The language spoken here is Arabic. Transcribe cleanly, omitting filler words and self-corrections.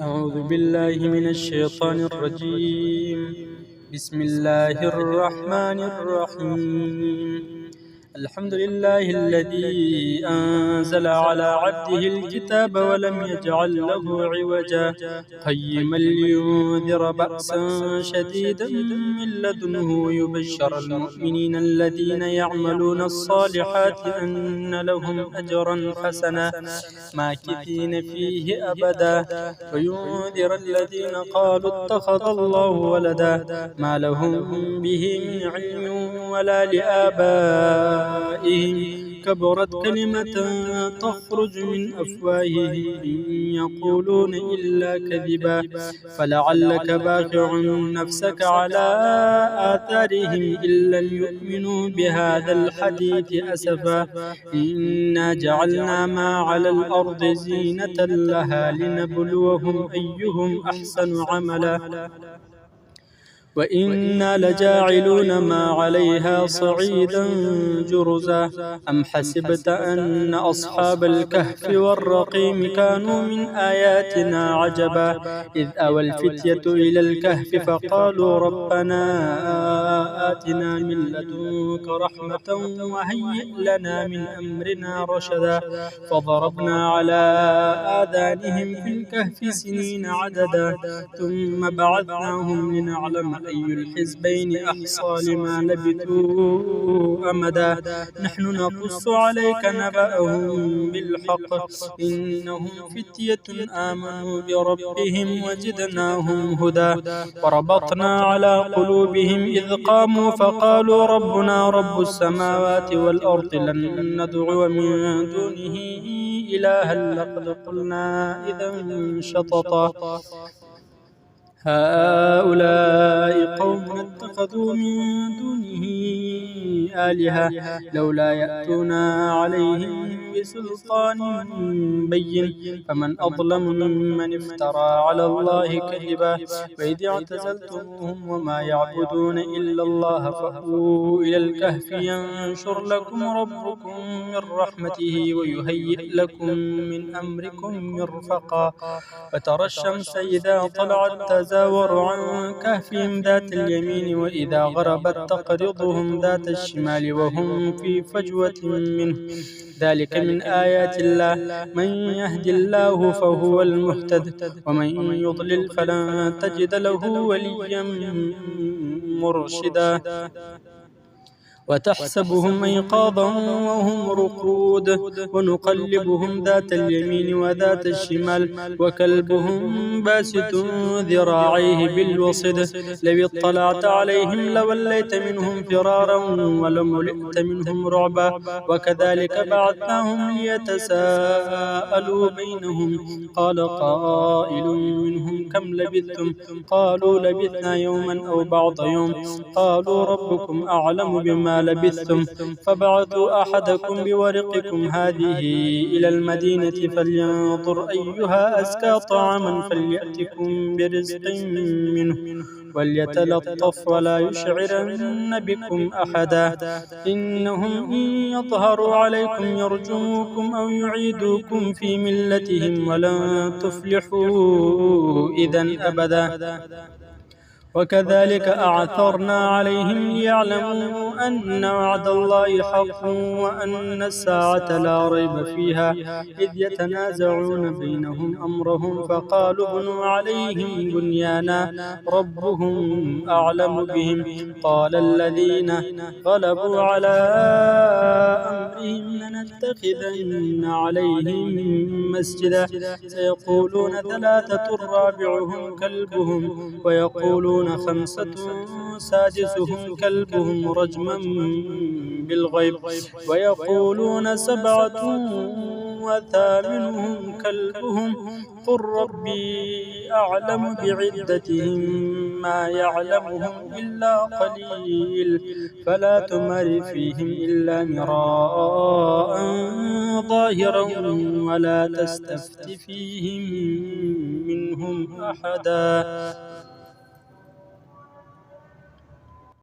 أعوذ بالله من الشيطان الرجيم. بسم الله الرحمن الرحيم. الحمد لله الذي أنزل على عبده الكتاب ولم يجعل له عوجا قيما لينذر بأسا شديدا من لدنه ويبشر المؤمنين الذين يعملون الصالحات أن لهم أجرا حسنا ماكثين فيه أبدا وينذر الذين قالوا اتخذ الله ولدا ما لهم به من علم ولا لآبائهم كبرت كلمة تخرج من أفواههم إن يقولون إلا كذبا فلعلك باخع نفسك على آثارهم إن لم يؤمنوا بهذا الحديث أسفا إنا جعلنا ما على الأرض زينة لها لنبلوهم أيهم أحسن عملا وإنا لجاعلون ما عليها صعيدا جرزا أم حسبت أن أصحاب الكهف والرقيم كانوا من آياتنا عجبا إذ أوى الفتية إلى الكهف فقالوا ربنا آتنا من لدنك رحمة وهيئ لنا من أمرنا رشدا فضربنا على آذانهم في الكهف سنين عددا ثم بعثناهم لنعلم أي الحزبين أحصى لما لبثوا أمدا نحن نقص عليك نبأهم بالحق إنهم فتية آمنوا بربهم وزدناهم هدى وربطنا على قلوبهم إذ قاموا فقالوا ربنا رب السماوات والأرض لن ندعو من دونه إلها لقد قلنا إذا شططا هؤلاء قوم اتخذوا من دونه آلهة لولا يأتونا عليهم بسلطان بين فمن أظلم ممن افترى على الله كذبا وإذ اعتزلتموهم وما يعبدون إلا الله فأووا إلى الكهف ينشر لكم ربكم من رحمته ويهيئ لكم من أمركم مرفقا وترى الشمس إذا طلعت تزاور عن كهفهم ذات اليمين وإذا غربت تقرضهم ذات الشمال وهم في فجوة منه ذلك من آيات الله من يهد الله فهو المهتد ومن يضلل فلن تجد له وليا مرشدا وتحسبهم أيقاظا وهم رقود ونقلبهم ذات اليمين وذات الشمال وكلبهم باسط ذراعيه بالوصد لو اطلعت عليهم لوليت منهم فرارا ولملئت منهم رعبا وكذلك بعثناهم ليتساءلوا بينهم قال قائل منهم كم لبثتم قالوا لبثنا يوما أو بعض يوم قالوا ربكم أعلم بما لبثتم فابعثوا أحدكم بورقكم هذه إلى المدينة فلينظر أيها أزكى طعاما فليأتكم برزق منه وليتلطف ولا يشعرن بكم أحدا إنهم إن يظهروا عليكم يرجموكم أو يعيدوكم في ملتهم ولن تفلحوا إذن أبدا وكذلك أعثرنا عليهم ليعلموا أن وعد الله حق وأن الساعة لا ريب فيها إذ يتنازعون بينهم أمرهم فقالوا ابنوا عليهم بنيانا ربهم أعلم بهم قال الذين غلبوا على أمرهم لنتخذن عليهم مسجدا سيقولون ثلاثة رابعهم كلبهم ويقولون خمسة سادسهم كلبهم رجما بالغيب ويقولون سبعة وثامنهم كلبهم قل ربي أعلم بعدتهم ما يعلمهم إلا قليل فلا تمر فيهم إلا مراء ظاهرا ولا تستفت فيهم منهم أحدا